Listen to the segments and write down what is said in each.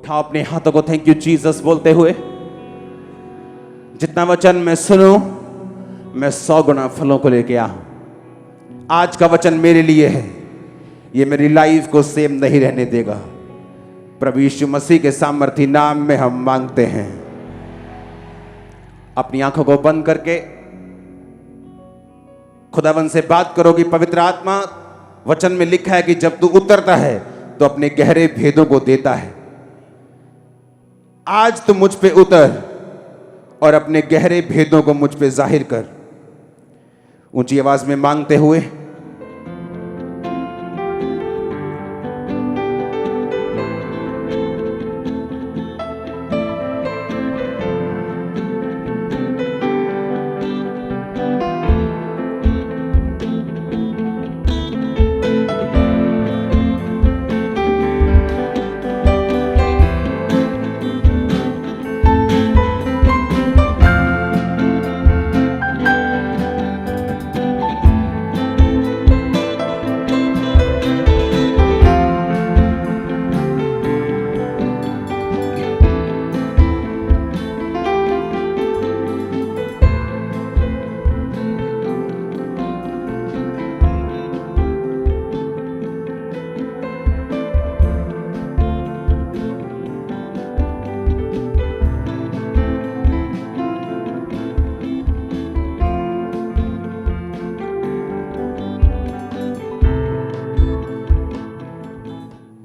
उठाओ अपने हाथों को थैंक यू जीसस बोलते हुए। जितना वचन मैं सुनूं मैं 100 गुना फलों को लेके आऊं। आज का वचन मेरे लिए है, ये मेरी लाइफ को सेम नहीं रहने देगा। प्रभु यीशु मसीह के सामर्थी नाम में हम मांगते हैं। अपनी आंखों को बंद करके खुदावन से बात करोगी। पवित्र आत्मा, वचन में लिखा है कि जब तू उतरता है तो अपने गहरे भेदों को देता है। आज तू मुझ पे उतर और अपने गहरे भेदों को मुझ पे जाहिर कर। ऊंची आवाज में मांगते हुए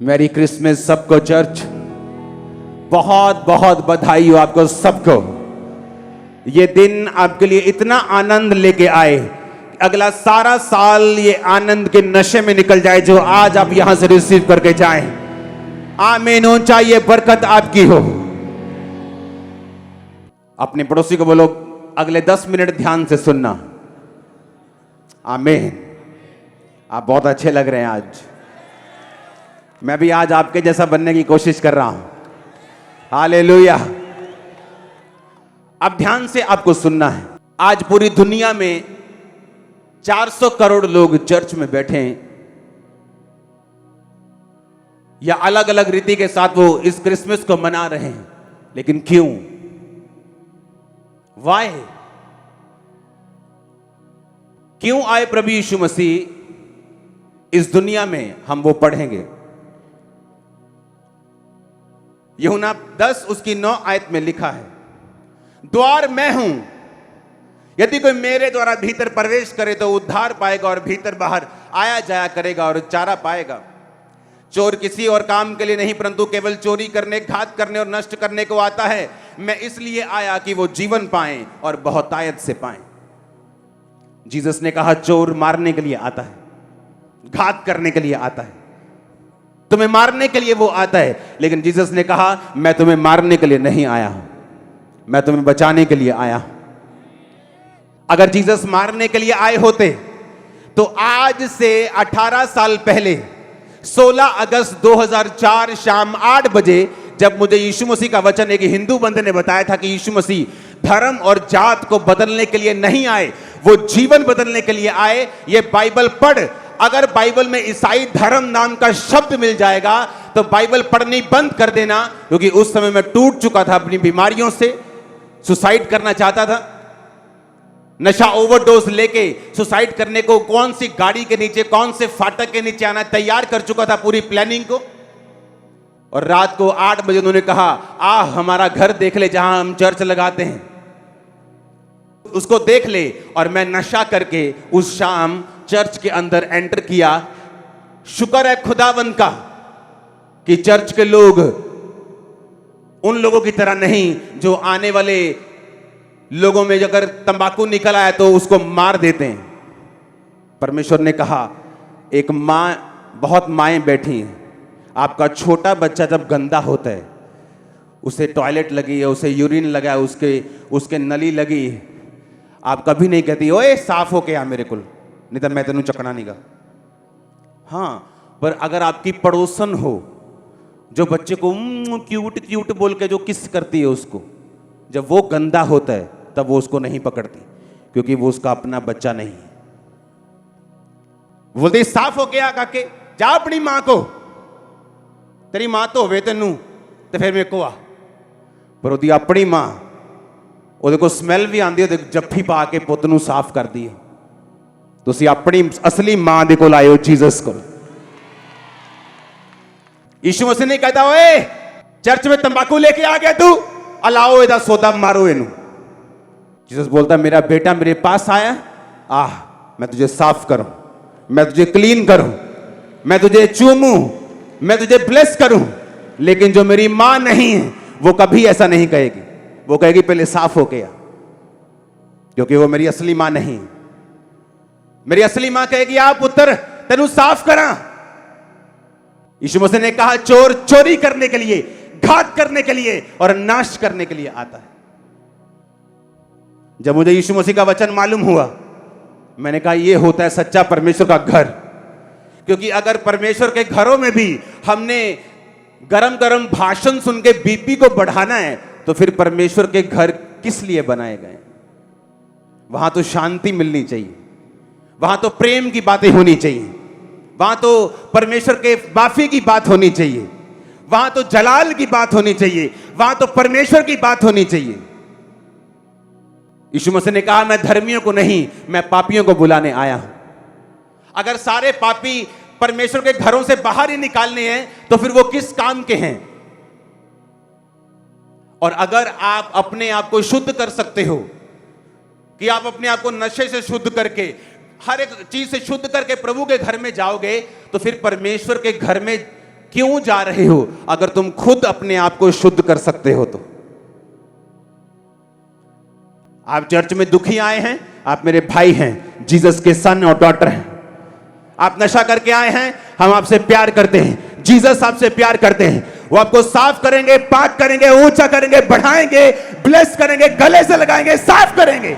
मैरी क्रिसमस सबको चर्च। बहुत बहुत बधाई हो आपको सबको। ये दिन आपके लिए इतना आनंद लेके आए, अगला सारा साल ये आनंद के नशे में निकल जाए जो आज आप यहां से रिसीव करके जाएं। आमीन हो। चाहिए बरकत आपकी हो। अपने पड़ोसी को बोलो अगले 10 मिनट ध्यान से सुनना। आमीन। आप बहुत अच्छे लग रहे हैं आज। मैं भी आज आपके जैसा बनने की कोशिश कर रहा हूं। हालेलुया। अब ध्यान से आपको सुनना है। आज पूरी दुनिया में 400 करोड़ लोग चर्च में बैठे हैं, या अलग अलग रीति के साथ वो इस क्रिसमस को मना रहे हैं। लेकिन क्यों? वाई? क्यों आए प्रभु यीशु मसीह इस दुनिया में, हम वो पढ़ेंगे। यूहन्ना 10 उसकी 9 आयत में लिखा है, द्वार मैं हूं, यदि कोई मेरे द्वारा भीतर प्रवेश करे तो उद्धार पाएगा और भीतर बाहर आया जाया करेगा और चारा पाएगा। चोर किसी और काम के लिए नहीं परंतु केवल चोरी करने, घात करने और नष्ट करने को आता है। मैं इसलिए आया कि वो जीवन पाएं और बहुतायत से पाएं। जीसस ने कहा चोर मारने के लिए आता है, घात करने के लिए आता है, तुम्हें मारने के लिए वो आता है। लेकिन जीसस ने कहा मैं तुम्हें मारने के लिए नहीं आया हूं, मैं तुम्हें बचाने के लिए आया हूं। अगर जीसस मारने के लिए आए होते तो आज से 18 साल पहले 16 अगस्त 2004 शाम 8 बजे जब मुझे यीशु मसीह का वचन एक हिंदू बंदे ने बताया था कि यीशु मसीह धर्म और जात को बदलने के लिए नहीं आए, वो जीवन बदलने के लिए आए। ये बाइबल पढ़। अगर बाइबल में ईसाई धर्म नाम का शब्द मिल जाएगा तो बाइबल पढ़नी बंद कर देना, क्योंकि उस समय मैं टूट चुका था अपनी बीमारियों से, सुसाइड करना चाहता था। नशा ओवरडोज लेके सुसाइड करने को कौन सी गाड़ी के नीचे, कौन से फाटक के नीचे आना तैयार कर चुका था पूरी प्लानिंग को। और रात को 8 बजे उन्होंने कहा हमारा घर देख ले जहां हम चर्च लगाते हैं, उसको देख ले। और मैं नशा करके उस शाम चर्च के अंदर एंटर किया। शुक्र है खुदावंद का कि चर्च के लोग उन लोगों की तरह नहीं जो आने वाले लोगों में अगर तंबाकू निकल आया तो उसको मार देते हैं। परमेश्वर ने कहा एक मां, बहुत माएं बैठी हैं, आपका छोटा बच्चा जब गंदा होता है, उसे टॉयलेट लगी है, उसे यूरिन लगा है, उसके नली लगी, आप कभी नहीं कहती ओए साफ हो के आ मेरे कुल, नहीं तो मैं तेनू चकना नहीं गा। हाँ, पर अगर आपकी पड़ोसन हो जो बच्चे को क्यूट क्यूट बोल के जो किस करती है, उसको जब वो गंदा होता है तब वो उसको नहीं पकड़ती, क्योंकि वो उसका अपना बच्चा नहीं है। बोलते साफ हो गया काके, जा अपनी मां को, तेरी मां तो होवे तेनू तो फिर मेरे को आ पर ਉਹਦੀ ਆਪਣੀ ਮਾਂ ਉਹਦੇ ਕੋਲ ਸਮੈਲ ਵੀ ਆਉਂਦੀ ਉਹਦੇ ਜੱਫੀ ਪਾ ਕੇ ਪੁੱਤ ਨੂੰ ਸਾਫ਼ ਕਰਦੀ ਹੈ ਤੁਸੀਂ ਆਪਣੀ ਅਸਲੀ ਮਾਂ ਦੇ ਕੋਲ ਆਏ ਹੋ ਜੀਸਸ ਕੋਲ यीशु मसीह नहीं कहता ओए चर्च में तंबाकू लेके आ गया तू अलाओ इधर सौदा मारो इनू जीसस बोलता मेरा बेटा मेरे पास आया मैं तुझे साफ करूं मैं तुझे क्लीन करूं मैं तुझे चूमूं मैं तुझे ब्लेस करूं लेकिन जो मेरी मां नहीं है वो कभी ऐसा नहीं कहेगी वो कहेगी पहले साफ हो गया क्योंकि वो मेरी असली मां नहीं मेरी असली मां कहेगी आ पुत्र तेनू साफ करा यीशु मसीह ने कहा चोर चोरी करने के लिए घात करने के लिए और नाश करने के लिए आता है जब मुझे यीशु मसीह का वचन मालूम हुआ मैंने कहा यह होता है सच्चा परमेश्वर का घर क्योंकि अगर परमेश्वर के घरों में भी हमने गरम गरम भाषण सुन के बीपी को बढ़ाना है तो फिर परमेश्वर के घर किस लिए बनाए गए वहां तो शांति मिलनी चाहिए वहां तो प्रेम की बातें होनी चाहिए वहां तो परमेश्वर के माफी की बात होनी चाहिए वहां तो जलाल की बात होनी चाहिए वहां तो परमेश्वर की बात होनी चाहिए यीशु मसीह ने कहा मैं धर्मियों को नहीं मैं पापियों को बुलाने आया हूं अगर सारे पापी परमेश्वर के घरों से बाहर ही निकालने हैं तो फिर वो किस काम के हैं और अगर आप अपने आप को शुद्ध कर सकते हो कि आप अपने आप को नशे से शुद्ध करके हर एक चीज से शुद्ध करके प्रभु के घर में जाओगे तो फिर परमेश्वर के घर में क्यों जा रहे हो अगर तुम खुद अपने आप को शुद्ध कर सकते हो तो आप चर्च में दुखी आए हैं आप मेरे भाई हैं जीसस के सन और डॉटर हैं आप नशा करके आए हैं हम आपसे प्यार करते हैं जीसस आपसे प्यार करते हैं वो आपको साफ करेंगे पाक करेंगे ऊंचा करेंगे बढ़ाएंगे ब्लेस करेंगे गले से लगाएंगे साफ करेंगे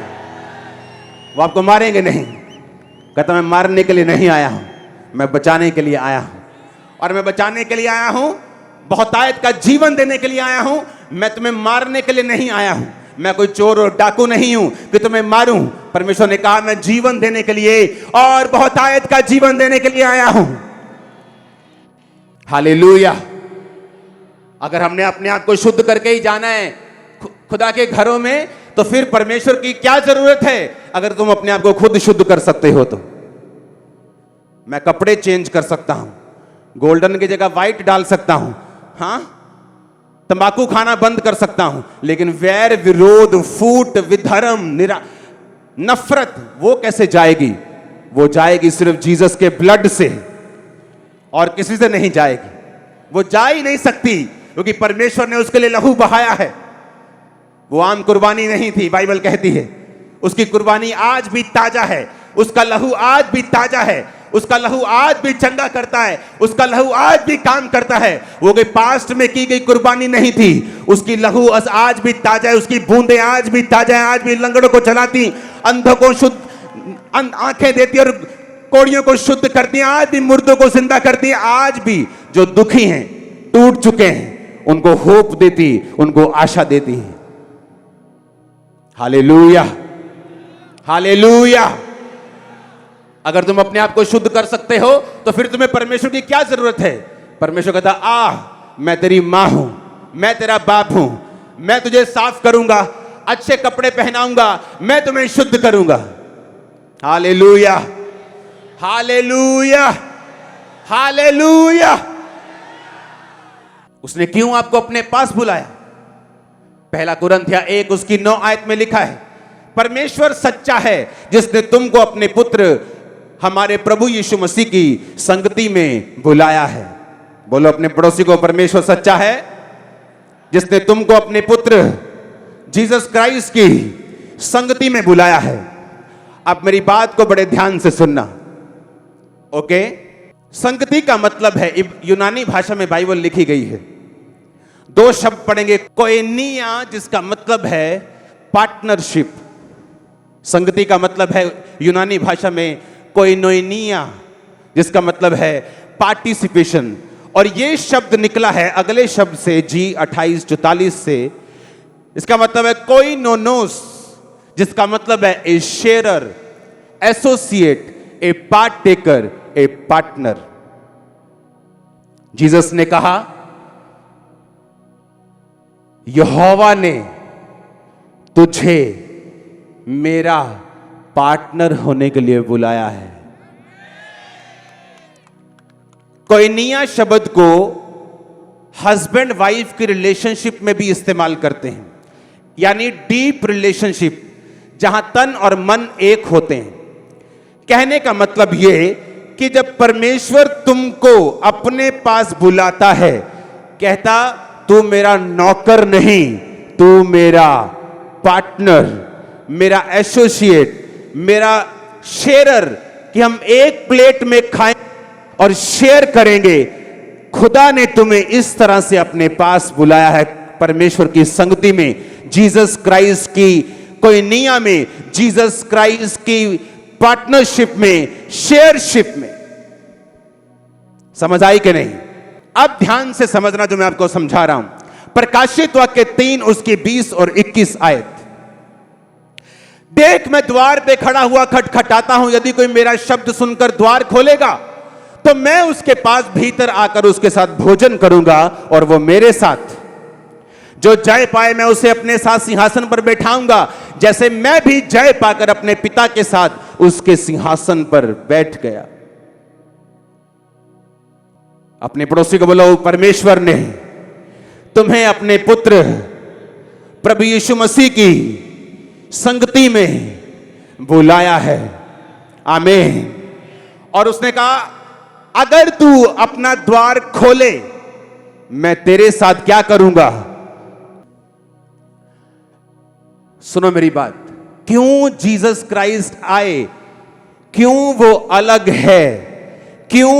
वो आपको मारेंगे नहीं कहता मैं मारने के लिए नहीं आया हूं मैं बचाने के लिए आया हूं और मैं बचाने के लिए आया हूं बहुतायत का जीवन देने के लिए आया हूं मैं तुम्हें मारने के लिए नहीं आया हूं मैं कोई चोर और डाकू नहीं हूं कि तुम्हें मारूं परमेश्वर ने कहा मैं जीवन देने के लिए और बहुतायत का जीवन देने के लिए आया हूं हालेलुया अगर हमने अपने आप को शुद्ध करके ही जाना है खुदा के घरों में तो फिर परमेश्वर की क्या जरूरत है अगर तुम अपने आप को खुद शुद्ध कर सकते हो तो मैं कपड़े चेंज कर सकता हूं गोल्डन की जगह व्हाइट डाल सकता हूं हां तंबाकू खाना बंद कर सकता हूं लेकिन वैर विरोध फूट विधर्म नफरत वो कैसे जाएगी वो जाएगी सिर्फ जीसस के ब्लड से और किसी से नहीं जाएगी वो जा ही नहीं सकती क्योंकि परमेश्वर ने उसके लिए लहू बहाया है वो आम कुर्बानी नहीं थी बाइबल कहती है उसकी कुर्बानी आज भी ताजा है उसका लहू आज भी ताजा है उसका लहू आज भी चंगा करता है उसका लहू आज भी काम करता है वो कोई पास्ट में की गई कुर्बानी नहीं थी उसकी लहू आज भी ताजा है उसकी बूंदें आज भी ताजा है आज भी लंगड़ों को चलाती अंधों को शुद्ध आंखें देती और कोड़ियों को शुद्ध करती हैं आज भी मुर्दों को जिंदा करती हैं आज भी जो दुखी हैं टूट चुके हैं उनको होप देती उनको आशा देती है हालेलुया हालेलुया अगर तुम अपने आप को शुद्ध कर सकते हो तो फिर तुम्हें परमेश्वर की क्या जरूरत है परमेश्वर कहता मैं तेरी मां हूं मैं तेरा बाप हूं मैं तुझे साफ करूंगा अच्छे कपड़े पहनाऊंगा मैं तुम्हें शुद्ध करूंगा हालेलुया हालेलुया हालेलुया उसने क्यों आपको अपने पास बुलाया पहला कुरिन्थिया 1 उसकी 9 आयत में लिखा है परमेश्वर सच्चा है जिसने तुमको अपने पुत्र हमारे प्रभु यीशु मसीह की संगति में बुलाया है बोलो अपने पड़ोसी को परमेश्वर सच्चा है जिसने तुमको अपने पुत्र जीसस क्राइस्ट की संगति में बुलाया है आप मेरी बात को बड़े ध्यान से सुनना ओके संगति का मतलब है यूनानी भाषा में बाइबल लिखी गई है 2 शब्द पढ़ेंगे कोएनिया जिसका मतलब है पार्टनरशिप संगति का मतलब है यूनानी भाषा में कोइनोनिया जिसका मतलब है पार्टिसिपेशन और ये शब्द निकला है अगले शब्द से G2844 से इसका मतलब है कोइनोनोस जिसका मतलब है ए शेयरर एसोसिएट ए पार्टेकर ए पार्टनर जीसस ने कहा यहोवा ने तुझे मेरा पार्टनर होने के लिए बुलाया है। कोइनिया शब्द को हस्बैंड वाइफ की रिलेशनशिप में भी इस्तेमाल करते हैं, यानी डीप रिलेशनशिप, जहां तन और मन एक होते हैं। कहने का मतलब यह कि जब परमेश्वर तुमको अपने पास बुलाता है, कहता तू मेरा नौकर नहीं, तू मेरा पार्टनर, मेरा एसोसिएट, मेरा शेयरर, कि हम एक प्लेट में खाएं और शेयर करेंगे। खुदा ने तुम्हें इस तरह से अपने पास बुलाया है, परमेश्वर की संगति में, जीसस क्राइस्ट की कोइनिया में, जीसस क्राइस्ट की पार्टनरशिप में, शेयरशिप में। समझ आई कि नहीं? अब ध्यान से समझना जो मैं आपको समझा रहा हूं। प्रकाशित वाक्य 3 उसकी 20 और 21 आयत। देख, मैं द्वार पे खड़ा हुआ खटखटाता हूं, यदि कोई मेरा शब्द सुनकर द्वार खोलेगा तो मैं उसके पास भीतर आकर उसके साथ भोजन करूंगा और वो मेरे साथ। जो जय पाए मैं उसे अपने साथ सिंहासन पर बैठाऊंगा, जैसे मैं भी जय पाकर अपने पिता के साथ उसके सिंहासन पर बैठ गया। अपने पड़ोसी को बोलो, परमेश्वर ने तुम्हें अपने पुत्र प्रभु यीशु मसीह की संगति में बुलाया है। आमीन। और उसने कहा, अगर तू अपना द्वार खोले मैं तेरे साथ क्या करूंगा? सुनो मेरी बात। क्यों जीसस क्राइस्ट आए? क्यों वो अलग है? क्यों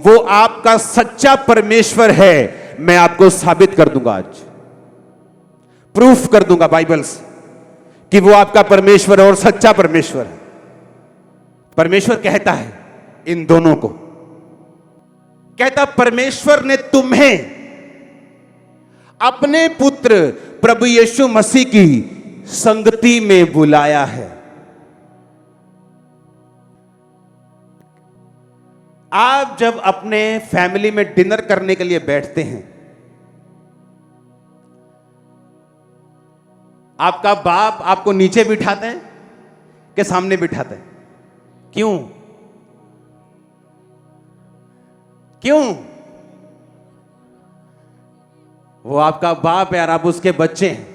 वो आपका सच्चा परमेश्वर है? मैं आपको साबित कर दूंगा आज, प्रूफ कर दूंगा बाइबल से कि वो आपका परमेश्वर है और सच्चा परमेश्वर है। परमेश्वर कहता है इन दोनों को, कहता परमेश्वर ने तुम्हें अपने पुत्र प्रभु यीशु मसीह की संगति में बुलाया है। आप जब अपने फैमिली में डिनर करने के लिए बैठते हैं, आपका बाप आपको नीचे बिठाते हैं कि सामने बिठाते हैं? क्यों? क्यों? वो आपका बाप है और आप उसके बच्चे हैं।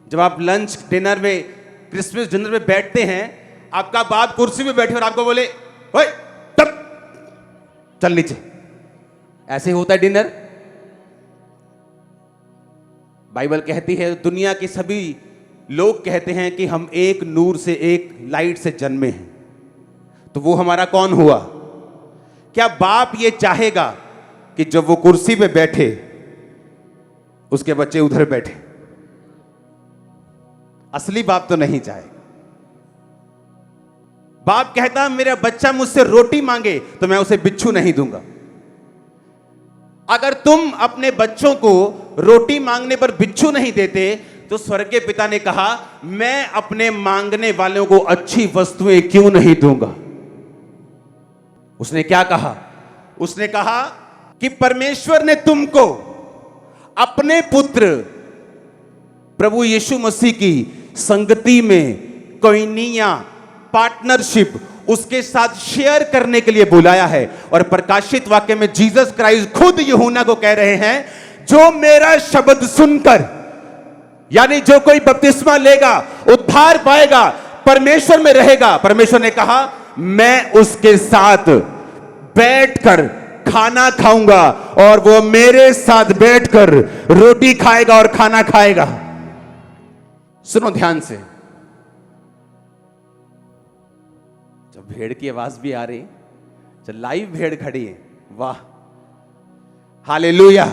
जब आप लंच डिनर में, क्रिसमस डिनर में बैठते हैं, आपका बाप कुर्सी में बैठे और आपको बोले, ओए तब चल नीचे। ऐसे होता है डिनर। बाइबल कहती है, दुनिया के सभी लोग कहते हैं कि हम एक नूर से, एक लाइट से जन्मे हैं। तो वो हमारा कौन हुआ? क्या बाप ये चाहेगा कि जब वो कुर्सी पे बैठे उसके बच्चे उधर बैठे? असली बाप तो नहीं चाहेगा। बाप कहता मेरा बच्चा मुझसे रोटी मांगे तो मैं उसे बिच्छू नहीं दूंगा। अगर तुम अपने बच्चों को रोटी मांगने पर बिच्छू नहीं देते तो स्वर्गीय पिता ने कहा, मैं अपने मांगने वालों को अच्छी वस्तुएं क्यों नहीं दूंगा? उसने क्या कहा? उसने कहा कि परमेश्वर ने तुमको अपने पुत्र प्रभु यीशु मसीह की संगति में, कोइनिया, पार्टनरशिप, उसके साथ शेयर करने के लिए बुलाया है। और प्रकाशित वाक्य में जीसस क्राइस्ट खुद यूहन्ना को कह रहे हैं, जो मेरा शब्द सुनकर, यानी जो कोई बपतिस्मा लेगा, उद्धार पाएगा, परमेश्वर में रहेगा। परमेश्वर ने कहा, मैं उसके साथ बैठकर खाना खाऊंगा और वो मेरे साथ बैठकर रोटी खाएगा और खाना खाएगा। सुनो ध्यान से। जब भेड़ की आवाज भी आ रही, जब लाइव भेड़ खड़ी है, वाह, हालेलुया।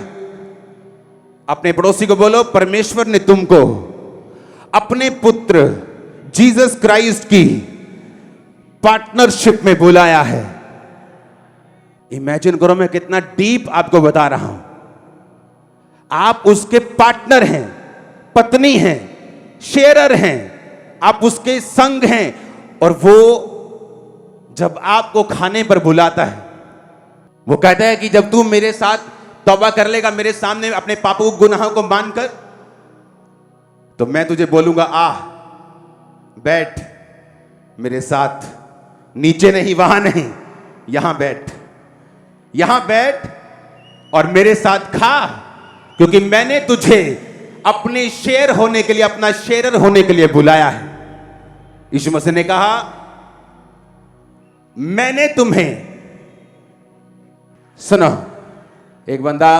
अपने पड़ोसी को बोलो, परमेश्वर ने तुमको अपने पुत्र जीसस क्राइस्ट की पार्टनरशिप में बुलाया है। इमेजिन करो, मैं कितना डीप आपको बता रहा हूं। आप उसके पार्टनर हैं, पत्नी हैं, शेयरर हैं, आप उसके संग हैं। और वो जब आपको खाने पर बुलाता है, वो कहता है कि जब तू मेरे साथ तौबा कर लेगा, मेरे सामने अपने पापों गुनाहों को मानकर, तो मैं तुझे बोलूंगा आ बैठ मेरे साथ, नीचे नहीं, वहां नहीं, यहां बैठ, यहां बैठ और मेरे साथ खा, क्योंकि मैंने तुझे अपने शेयर होने के लिए, अपना शेरर होने के लिए बुलाया है। यीशु मसीह ने कहा मैंने तुम्हें, सुनो, एक बंदा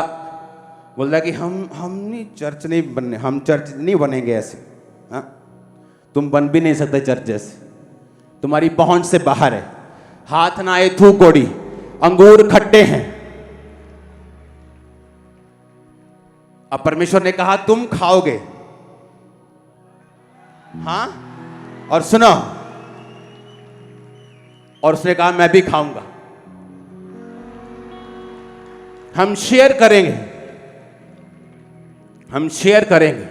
बोलता कि हम नहीं चर्च नहीं बनने, हम चर्च नहीं बनेंगे ऐसे। हाँ, तुम बन भी नहीं सकते चर्च जैसे, तुम्हारी पहुंच से बाहर है, हाथ ना आए थू कोड़ी, अंगूर खट्टे हैं। अब परमेश्वर ने कहा तुम खाओगे, हां, और सुनो, और उसने कहा मैं भी खाऊंगा, हम शेयर करेंगे, हम शेयर करेंगे,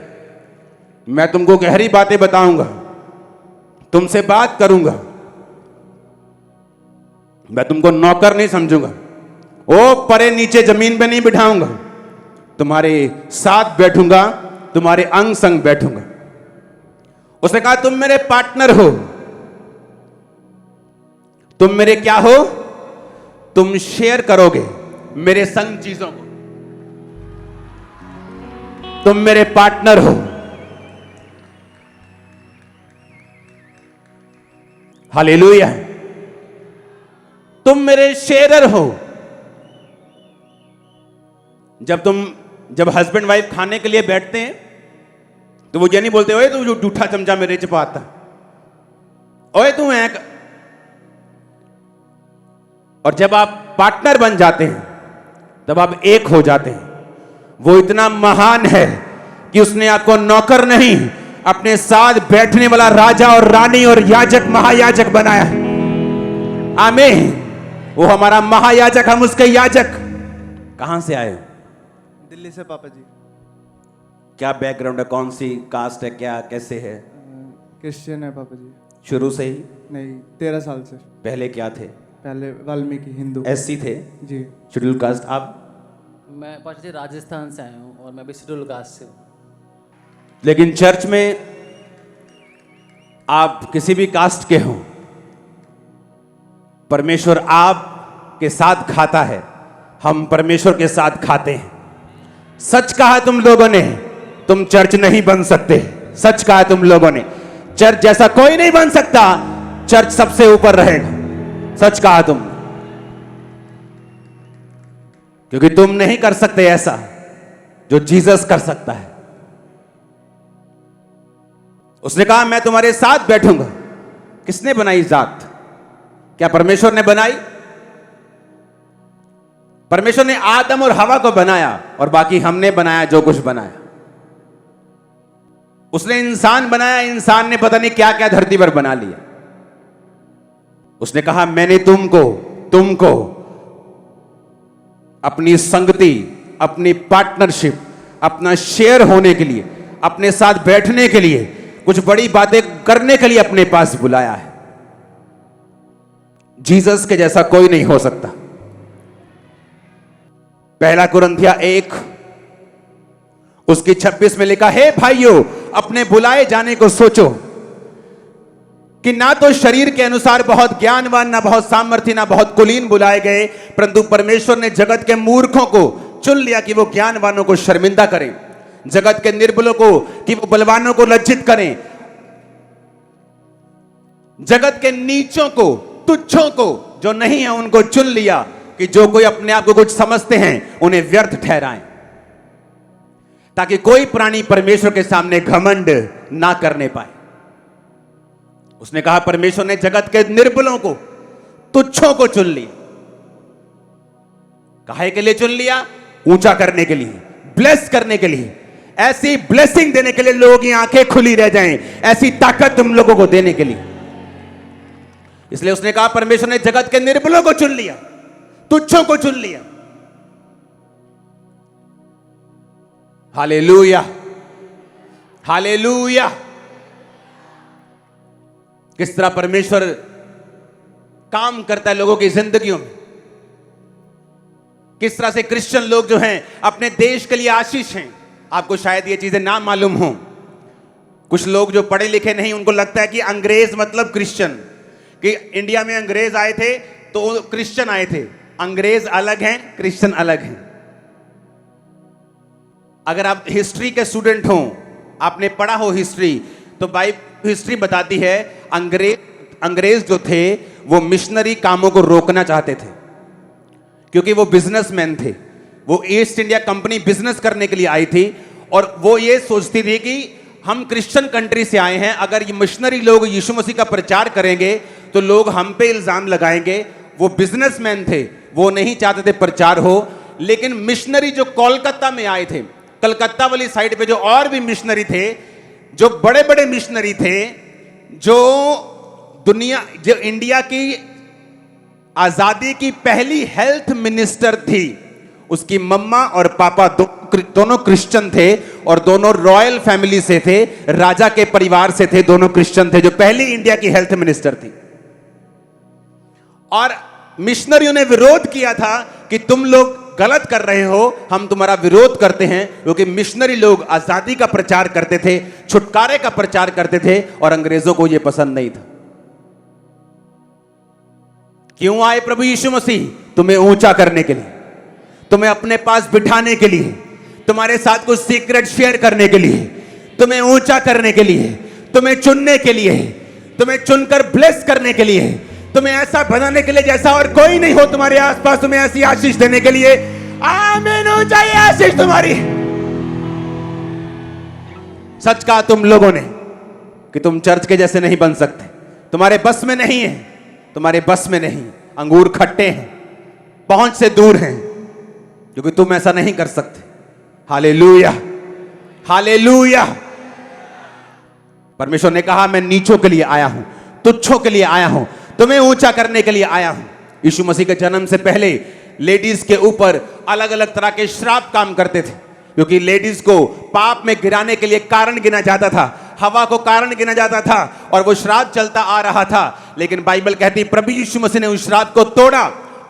मैं तुमको गहरी बातें बताऊंगा, तुमसे बात करूंगा, मैं तुमको नौकर नहीं समझूंगा, ओ परे नीचे जमीन पे नहीं बिठाऊंगा, तुम्हारे साथ बैठूंगा, तुम्हारे अंग संग बैठूंगा। उसने कहा तुम मेरे पार्टनर हो, तुम मेरे क्या हो, तुम शेयर करोगे मेरे संग चीजों को, तुम मेरे पार्टनर हो। हालेलुया, तुम मेरे शेयरर हो। जब हस्बैंड वाइफ खाने के लिए बैठते हैं तो वो ये नहीं बोलते ओए तू जो जूठा चमचा मेरे च पाता, ओए तू है। और जब आप पार्टनर बन जाते हैं तब आप एक हो जाते हैं। वो इतना महान है कि उसने आपको नौकर नहीं, अपने साथ बैठने वाला राजा और रानी और याजक महायाजक बनाया है। आमीन। वो हमारा महायाजक, हम उसके याजक। कहां से आए? दिल्ली से पापा जी। क्या बैकग्राउंड है, कौन सी कास्ट है, क्या कैसे है? क्रिश्चियन है पापा जी। शुरू से ही? नहीं, 13 साल से। पहले क्या थे? पहले वाल्मीकि हिंदू। एससी थे जी। Schedule caste. आप? मैं पापा जी राजस्थान से आया हूँ और मैं भी शेड्यूल कास्ट से हूँ। लेकिन चर्च में आप किसी भी कास्ट के हों, परमेश्वर आपके साथ खाता है, हम परमेश्वर के साथ खाते हैं। सच कहा तुम लोगों ने, तुम चर्च नहीं बन सकते। सच कहा तुम लोगों ने, चर्च जैसा कोई नहीं बन सकता, चर्च सबसे ऊपर रहेगा। सच कहा तुम, क्योंकि तुम नहीं कर सकते ऐसा जो जीसस कर सकता है। उसने कहा मैं तुम्हारे साथ बैठूंगा। किसने बनाई जात? क्या परमेश्वर ने बनाई? परमेश्वर ने आदम और हवा को बनाया और बाकी हमने बनाया जो कुछ बनाया। उसने इंसान बनाया, इंसान ने पता नहीं क्या क्या धरती पर बना लिया। उसने कहा मैंने तुमको अपनी संगति, अपनी पार्टनरशिप, अपना शेयर होने के लिए, अपने साथ बैठने के लिए, कुछ बड़ी बातें करने के लिए अपने पास बुलाया है। जीसस के जैसा कोई नहीं हो सकता। पहला कुरिन्थिया 1 उसकी 26 में लिखा है, भाइयों अपने बुलाए जाने को सोचो कि ना तो शरीर के अनुसार बहुत ज्ञानवान, ना बहुत सामर्थी, ना बहुत कुलीन बुलाए गए, परंतु परमेश्वर ने जगत के मूर्खों को चुन लिया कि वो ज्ञानवानों को शर्मिंदा करें, जगत के निर्बलों को कि वो बलवानों को लज्जित करें, जगत के नीचों को, तुच्छों को, जो नहीं है उनको चुन लिया कि जो कोई अपने आप को कुछ समझते हैं उन्हें व्यर्थ ठहराएं, ताकि कोई प्राणी परमेश्वर के सामने घमंड ना करने पाए। उसने कहा परमेश्वर ने जगत के निर्बलों को, तुच्छों को चुन लिया। काहे के लिए चुन लिया? ऊंचा करने के लिए, ब्लेस करने के लिए, ऐसी ब्लेसिंग देने के लिए लोगों की आंखें खुली रह जाएं, ऐसी ताकत तुम लोगों को देने के लिए। इसलिए उसने कहा परमेश्वर ने जगत के निर्बलों को चुन लिया, तुच्छों को चुन लिया। Hallelujah, hallelujah. किस तरह परमेश्वर काम करता है लोगों की जिंदगियों में। किस तरह से क्रिश्चियन लोग जो हैं अपने देश के लिए आशीष हैं। आपको शायद ये चीजें ना मालूम हो, कुछ लोग जो पढ़े लिखे नहीं, उनको लगता है कि अंग्रेज मतलब क्रिश्चियन, कि इंडिया में अंग्रेज आए थे तो क्रिश्चियन आए थे। अंग्रेज अलग हैं, क्रिश्चियन अलग हैं। अगर आप हिस्ट्री के स्टूडेंट हो, आपने पढ़ा हो हिस्ट्री, तो हिस्ट्री बताती है अंग्रेज जो थे वो मिशनरी कामों को रोकना चाहते थे, क्योंकि वो बिजनेसमैन थे। वो ईस्ट इंडिया कंपनी बिजनेस करने के लिए आई थी और वो ये सोचती थी कि हम क्रिश्चियन कंट्री से आए हैं, अगर ये मिशनरी लोग यीशु मसीह का प्रचार करेंगे तो लोग हम पे इल्जाम लगाएंगे। वो बिजनेसमैन थे, वो नहीं चाहते थे प्रचार हो। लेकिन मिशनरी जो कोलकाता में आए थे, कलकत्ता वाली साइड पे जो और भी मिशनरी थे, जो बड़े बड़े मिशनरी थे, जो इंडिया की आजादी की पहली हेल्थ मिनिस्टर थी, उसकी मम्मा और पापा दोनों क्रिश्चियन थे और दोनों रॉयल फैमिली से थे, राजा के परिवार से थे, दोनों क्रिश्चियन थे, जो पहली इंडिया की हेल्थ मिनिस्टर थी। और मिशनरियों ने विरोध किया था कि तुम लोग गलत कर रहे हो, हम तुम्हारा विरोध करते हैं, क्योंकि मिशनरी लोग आजादी का प्रचार करते थे, छुटकारे का प्रचार करते थे और अंग्रेजों को यह पसंद नहीं था। क्यों आए प्रभु यीशु मसीह? तुम्हें ऊंचा करने के लिए, तुम्हें अपने पास बिठाने के लिए, तुम्हारे साथ कुछ सीक्रेट शेयर करने के लिए, तुम्हें ऊंचा करने के लिए, तुम्हें चुनने के लिए, तुम्हें चुनकर ब्लेस करने के लिए, तुम्हें ऐसा बनाने के लिए जैसा और कोई नहीं हो तुम्हारे आसपास, तुम्हें ऐसी आशीष देने के लिए। आमीन, ऊंचाई आशीष तुम्हारी। सच कहा तुम लोगों ने कि तुम चर्च के जैसे नहीं बन सकते, तुम्हारे बस में नहीं है, तुम्हारे बस में नहीं। अंगूर खट्टे हैं, पहुंच से दूर हैं, क्योंकि तुम ऐसा नहीं कर सकते। Hallelujah, hallelujah. परमेश्वर ने कहा मैं नीचों के लिए आया हूं, तुच्छों के लिए आया हूं, तुम्हें ऊंचा करने के लिए आया हूं। यीशु मसीह के जन्म से पहले लेडीज के ऊपर अलग अलग तरह के श्राप काम करते थे, क्योंकि लेडीज को पाप में गिराने के लिए कारण गिना जाता था, हवा को कारण गिना जाता था और वो श्राप चलता आ रहा था। लेकिन बाइबल कहती प्रभु यीशु मसीह ने उस श्राप को तोड़ा,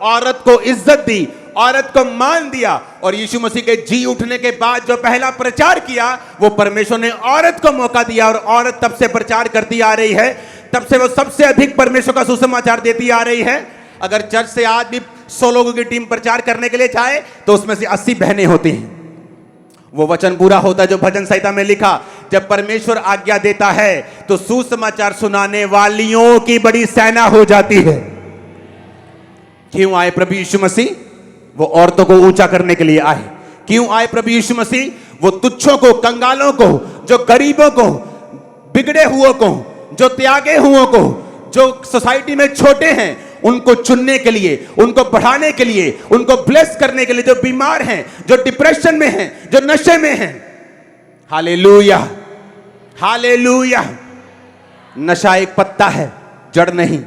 औरत को इज्जत दी, औरत को मान दिया। और यीशु मसीह के जी उठने के बाद जो पहला प्रचार किया, वो परमेश्वर ने औरत को मौका दिया और औरत तब से प्रचार करती आ रही है। तब से वो सबसे अधिक परमेश्वर का सुसमाचार देती आ रही है। अगर चर्च से आज भी 100 लोगों की टीम प्रचार करने के लिए जाए तो उसमें से 80 बहनें होती हैं। वो वचन पूरा होता है जो भजन संहिता में लिखा, जब परमेश्वर आज्ञा देता है तो सुसमाचार सुनाने वालियों की बड़ी सेना हो जाती है। क्यों आए प्रभु यीशु मसीह? वो औरतों को ऊंचा करने के लिए आए। क्यों आए प्रभु यीशु मसीह? वो तुच्छों को, कंगालों को, जो गरीबों को, बिगड़े हुओं को, जो त्यागे हुओं को, जो सोसाइटी में छोटे हैं, उनको चुनने के लिए, उनको बढ़ाने के लिए, उनको ब्लेस करने के लिए, जो बीमार हैं, जो डिप्रेशन में हैं, जो नशे में हैं। Hallelujah, hallelujah. नशा एक पत्ता है, जड़ नहीं।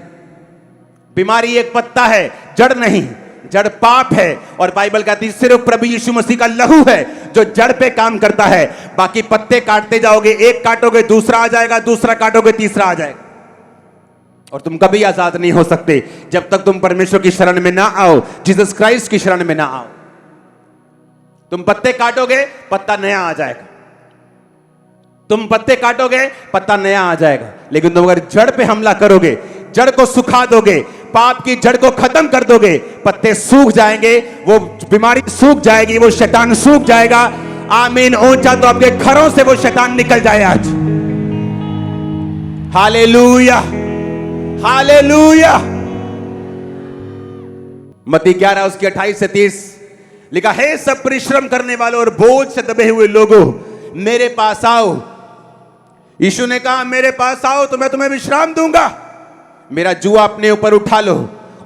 बीमारी एक पत्ता है, जड़ नहीं। जड़ पाप है और बाइबल कहती है सिर्फ प्रभु यीशु मसीह का लहू है जो जड़ पे काम करता है। बाकी पत्ते काटते जाओगे, एक काटोगे दूसरा आ जाएगा, दूसरा काटोगे तीसरा आ जाएगा, और तुम कभी आजाद नहीं हो सकते जब तक तुम परमेश्वर की शरण में ना आओ, जीसस क्राइस्ट की शरण में ना आओ। तुम पत्ते काटोगे, पत्ता नया आ जाएगा। तुम पत्ते काटोगे, पत्ता नया आ जाएगा। लेकिन तुम अगर जड़ पे हमला करोगे, जड़ को सुखा दोगे, पाप की जड़ को खत्म कर दोगे, पत्ते सूख जाएंगे, वो बीमारी सूख जाएगी, वो शैतान सूख जाएगा। आमीन। ऊंचा तो आपके घरों से वो शैतान निकल जाए आज। Hallelujah, hallelujah. मत्ती 11 उसकी 28 से 30 लिखा है, सब परिश्रम करने वालों और बोझ से दबे हुए लोगों, मेरे पास आओ। यीशु ने कहा मेरे पास आओ तो मैं तुम्हें विश्राम दूंगा। मेरा जुआ अपने ऊपर उठा लो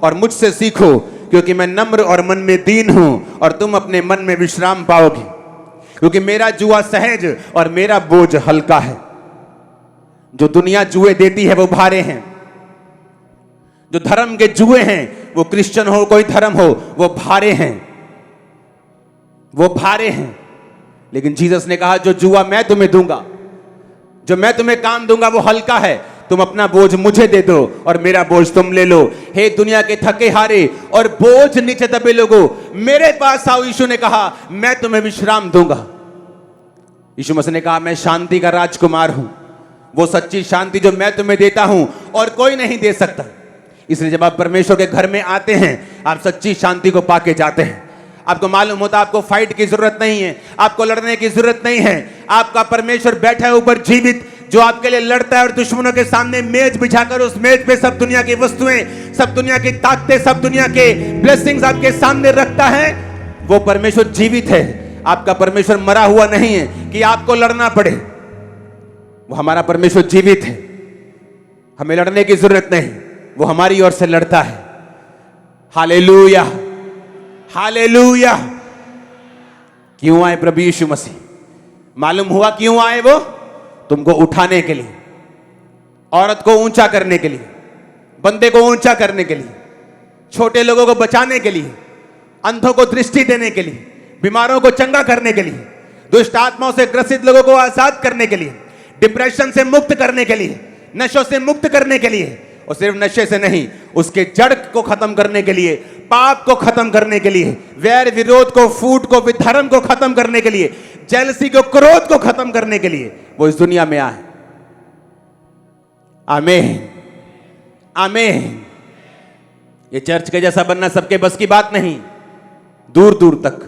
और मुझसे सीखो, क्योंकि मैं नम्र और मन में दीन हूं, और तुम अपने मन में विश्राम पाओगे। क्योंकि मेरा जुआ सहज और मेरा बोझ हल्का है। जो दुनिया जुए देती है वो भारे हैं। जो धर्म के जुए हैं, वो क्रिश्चियन हो कोई धर्म हो, वो भारे हैं, वो भारे हैं। लेकिन जीसस ने कहा जो जुआ मैं तुम्हें दूंगा, जो मैं तुम्हें काम दूंगा, वो हल्का है। तुम अपना बोझ मुझे दे दो और मेरा बोझ तुम ले लो। हे दुनिया के थके हारे और बोझ नीचे दबे लोगों, मेरे पास आओ। यीशु ने कहा मैं तुम्हें विश्राम दूंगा। यीशु मसीह ने कहा मैं शांति का राजकुमार हूं, वो सच्ची शांति जो मैं तुम्हें देता हूं और कोई नहीं दे सकता। इसलिए जब आप परमेश्वर के घर में आते हैं, आप सच्ची शांति को पाके जाते हैं। आपको मालूम होता है आपको फाइट की जरूरत नहीं है, आपको लड़ने की जरूरत नहीं है। आपका परमेश्वर बैठा है ऊपर जीवित, जो आपके लिए लड़ता है और दुश्मनों के सामने मेज बिछाकर उस मेज पे सब दुनिया की वस्तुएं, सब दुनिया की ताकतें, सब दुनिया के ब्लेसिंग्स आपके सामने रखता है। वो परमेश्वर जीवित है। आपका परमेश्वर मरा हुआ नहीं है कि आपको लड़ना पड़े। वो हमारा परमेश्वर जीवित है, हमें लड़ने की जरूरत नहीं, वो हमारी ओर से लड़ता है। Hallelujah, hallelujah. क्यों आए प्रभु यीशु मसीह? मालूम हुआ क्यों आए वो? तुमको उठाने के लिए, औरत को ऊंचा करने के लिए, बंदे को ऊंचा करने के लिए, छोटे लोगों को बचाने के लिए, अंधों को दृष्टि देने के लिए, बीमारों को चंगा करने के लिए, दुष्ट आत्माओं से ग्रसित लोगों को आजाद करने के लिए, डिप्रेशन से मुक्त करने के लिए, नशों से मुक्त करने के लिए, और सिर्फ नशे से नहीं, उसके जड़ को खत्म करने के लिए, पाप को खत्म करने के लिए, वैर विरोध को, फूट को, विधर्म को खत्म करने के लिए, जेलसी को, क्रोध को खत्म करने के लिए वो इस दुनिया में आए। आमीन, आमीन। ये चर्च के जैसा बनना सबके बस की बात नहीं। दूर दूर तक,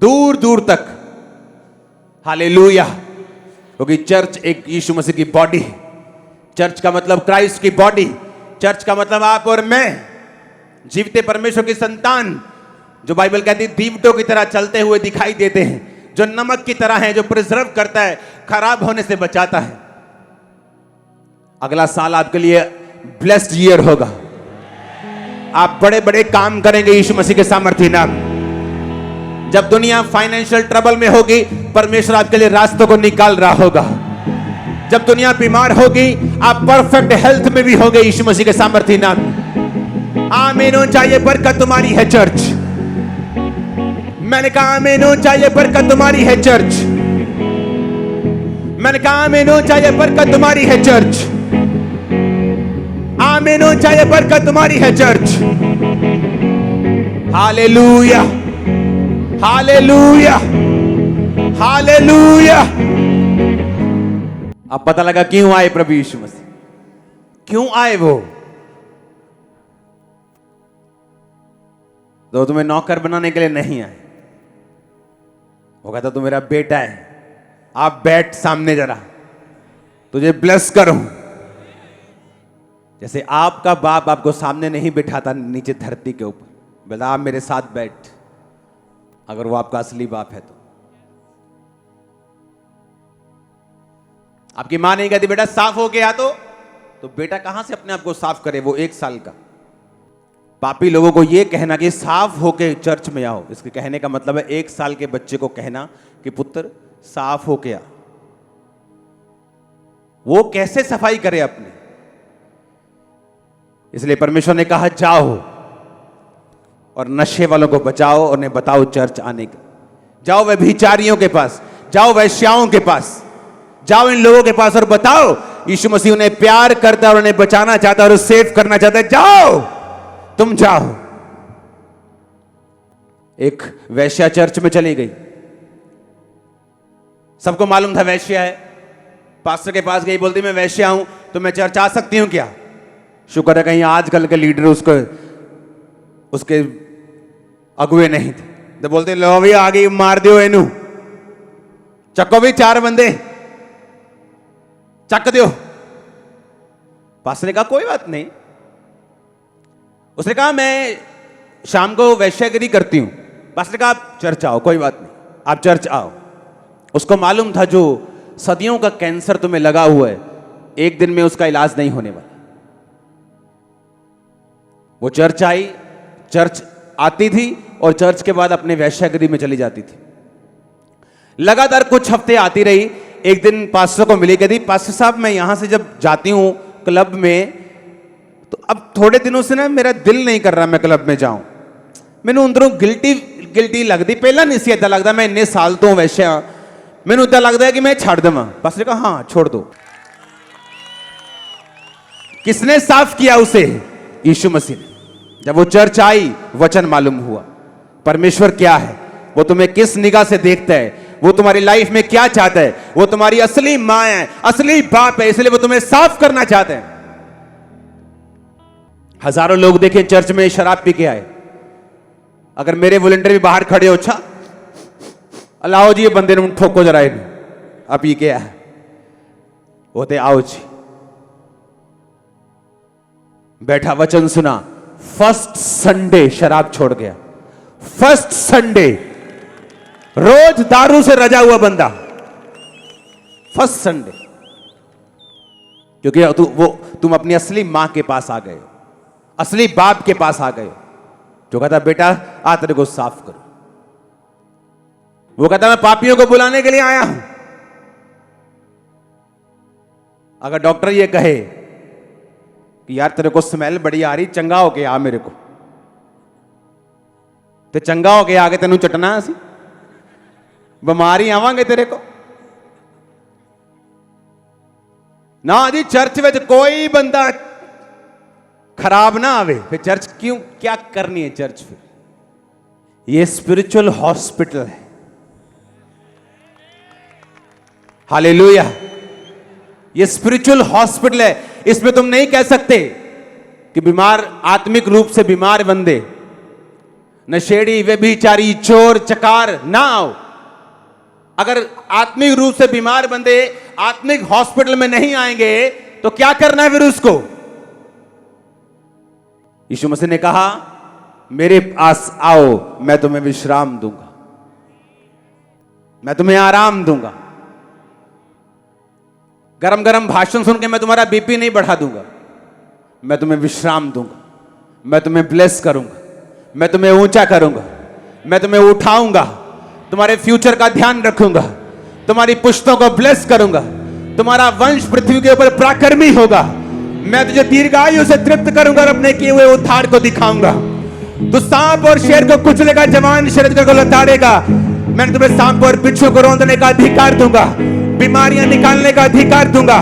दूर दूर तक। हालेलुया। क्योंकि चर्च एक यीशु मसीह की बॉडी है। चर्च का मतलब क्राइस्ट की बॉडी। चर्च का मतलब आप और मैं, जीवते परमेश्वर की संतान, जो बाइबल कहती है दीवटों की तरह चलते हुए दिखाई देते हैं, जो नमक की तरह है, जो प्रिजर्व करता है, खराब होने से बचाता है। अगला साल आपके लिए ब्लेस्ड ईयर होगा। आप बड़े बड़े काम करेंगे यीशु मसीह के सामर्थ्य नाम। जब दुनिया फाइनेंशियल ट्रबल में होगी, परमेश्वर आपके लिए रास्तों को निकाल रहा होगा। जब दुनिया बीमार होगी, आप परफेक्ट हेल्थ में भी होंगे यीशु मसीह के सामर्थ्य नाम। आमीन। ऊंचाई बरकत तुम्हारी है चर्च। मैंने कहा आमीन। ऊंचाई बरकत तुम्हारी है चर्च। मैंने कहा आमीन। ऊंचाई बरकत तुम्हारी है चर्च। आमीन। ऊंचाई बरकत तुम्हारी है चर्च। Hallelujah, hallelujah, hallelujah. अब पता लगा क्यों आए प्रभु यीशु मसीह। क्यों आए वो? तो तुम्हें नौकर बनाने के लिए नहीं आए। वो कहता तू मेरा बेटा है, आप बैठ सामने जरा, तुझे ब्लेस करूं। जैसे आपका बाप आपको सामने नहीं बिठाता नीचे धरती के ऊपर, बोला आप मेरे साथ बैठ, अगर वो आपका असली बाप है तो। आपकी मां नहीं कहती बेटा साफ होके आ, तो बेटा कहां से अपने आप को साफ करे? वो 1 साल का। पापी लोगों को यह कहना कि साफ होके चर्च में आओ, इसके कहने का मतलब है 1 साल के बच्चे को कहना कि पुत्र साफ होके आ। वो कैसे सफाई करे अपनी? इसलिए परमेश्वर ने कहा जाओ और नशे वालों को बचाओ और उन्हें बताओ चर्च आने का। जाओ व्यभिचारियों के पास, जाओ वैश्याओं के पास, जाओ इन लोगों के पास और बताओ यीशु मसीह उन्हें प्यार करता है और उन्हें बचाना चाहता है और सेव करना चाहता है। जाओ, तुम जाओ। एक वैश्या चर्च में चली गई, सबको मालूम था वैश्या है। पास्टर के पास गई, बोलती मैं वैश्या हूं तो मैं चर्च आ सकती हूं क्या? शुक्र है कहीं आजकल के लीडर उसके अगुए नहीं थे। तो बोलते लो भी आ गई, मार दियो इनू, चक्को भी 4 बंदे चक दियो। पास्टर ने कहा कोई बात नहीं। उसने कहा मैं शाम को वैश्यागिरी करती हूं। पास्टर ने कहा आप चर्च आओ, कोई बात नहीं, आप चर्च आओ। उसको मालूम था जो सदियों का कैंसर तुम्हें लगा हुआ है, एक दिन में उसका इलाज नहीं होने वाला। वो चर्च आई, चर्च आती थी और चर्च के बाद अपने वैश्यागिरी में चली जाती थी। लगातार कुछ हफ्ते आती रही। एक दिन पास्टर को मिली, कहती पास्टर साहब मैं यहां से जब जाती हूं क्लब में तो अब थोड़े दिनों से ना मेरा दिल नहीं कर रहा मैं क्लब में जाऊं। मैनू अंदरों गिल्टी लगती, पहला नहीं सी ऐसा लगता, मैं इन्ने साल तो वैश्या, मैनू इतना लगता है कि मैं छड़ देवां। पास्टर ने कहा हाँ छोड़ दो। किसने साफ किया उसे? यीशु मसीह ने। जब वो चर्च आई, वचन मालूम हुआ। परमेश्वर क्या है, वो तुम्हें किस निगाह से देखता है, वो तुम्हारी लाइफ में क्या चाहता है। वो तुम्हारी असली माँ है, असली बाप है, इसलिए वो तुम्हें साफ करना चाहते हैं। हजारों लोग देखे चर्च में शराब पी के आए। अगर मेरे वॉलंटियर भी बाहर खड़े हो, अच्छा अलाओ जी ये बंदे ने ठोको जरा अब ये क्या है, होते आओ जी, बैठा वचन सुना, फर्स्ट संडे शराब छोड़ गया। फर्स्ट संडे, रोज दारू से रजा हुआ बंदा, फर्स्ट संडे, क्योंकि तुम अपनी असली मां के पास आ गए, असली बाप के पास आ गए, जो कहता बेटा आ तेरे को साफ करो। वो कहता मैं पापियों को बुलाने के लिए आया हूं। अगर डॉक्टर ये कहे कि यार तेरे को स्मेल बड़ी आ रही, चंगा हो के आ मेरे को, ते चंगा हो के आके तेनू चटना असी बीमारी आवांगे तेरे को ना जी। चर्च में कोई बंदा खराब ना आवे, फिर चर्च क्यों, क्या करनी है चर्च? फिर ये स्पिरिचुअल हॉस्पिटल है। हालेलुया, ये स्पिरिचुअल हॉस्पिटल है। इसमें तुम नहीं कह सकते कि बीमार, आत्मिक रूप से बीमार बंदे, नशेड़ी, व्यभिचारी, चोर, चकार ना आओ। अगर आत्मिक रूप से बीमार बंदे आत्मिक हॉस्पिटल में नहीं आएंगे तो क्या करना है फिर उसको? यीशु मसीह ने कहा मेरे पास आओ, मैं तुम्हें विश्राम दूंगा, मैं तुम्हें आराम दूंगा। गरम गरम भाषण सुन के मैं तुम्हारा बीपी नहीं बढ़ा दूंगा, मैं तुम्हें विश्राम दूंगा, मैं तुम्हें ब्लेस करूंगा, मैं तुम्हें ऊंचा करूंगा, मैं तुम्हें उठाऊंगा, तुम्हारे फ्यूचर का ध्यान रखूंगा, तुम्हारी पुश्तों को ब्लेस करूंगा, तुम्हारा वंश पृथ्वी के ऊपर पराक्रमी होगा, मैं तुझे दीर्घायु से तृप्त करूंगा और अपने किए हुए उद्धार को दिखाऊंगा। तू सांप और शेर को कुचलेगा, जवान शरीर को लताड़ेगा। मैंने तुम्हें सांप और बिच्छू को रौंदने का अधिकार दूंगा, बीमारियां निकालने का अधिकार दूंगा,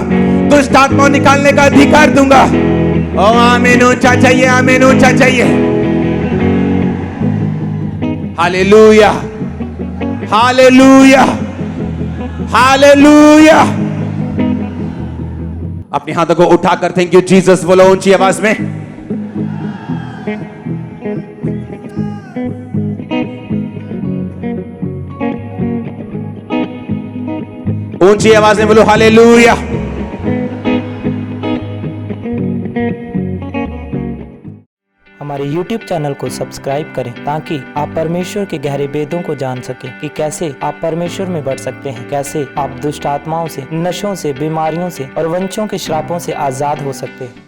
दुष्ट आत्मा निकालने का अधिकार दूंगा। ओ आमीन, ऊंचा चाहिए, आमीन, ऊंचा चाहिए। Hallelujah, hallelujah, hallelujah. अपने हाथों को उठाकर थैंक यू जीसस बोलो ऊंची आवाज में। ऊंची आवाज में बोलो हालेलुया। हमारे YouTube चैनल को सब्सक्राइब करें ताकि आप परमेश्वर के गहरे वेदों को जान सकें कि कैसे आप परमेश्वर में बढ़ सकते हैं, कैसे आप दुष्ट आत्माओं से, नशों से, बीमारियों से और वंशों के श्रापों से आजाद हो सकते हैं।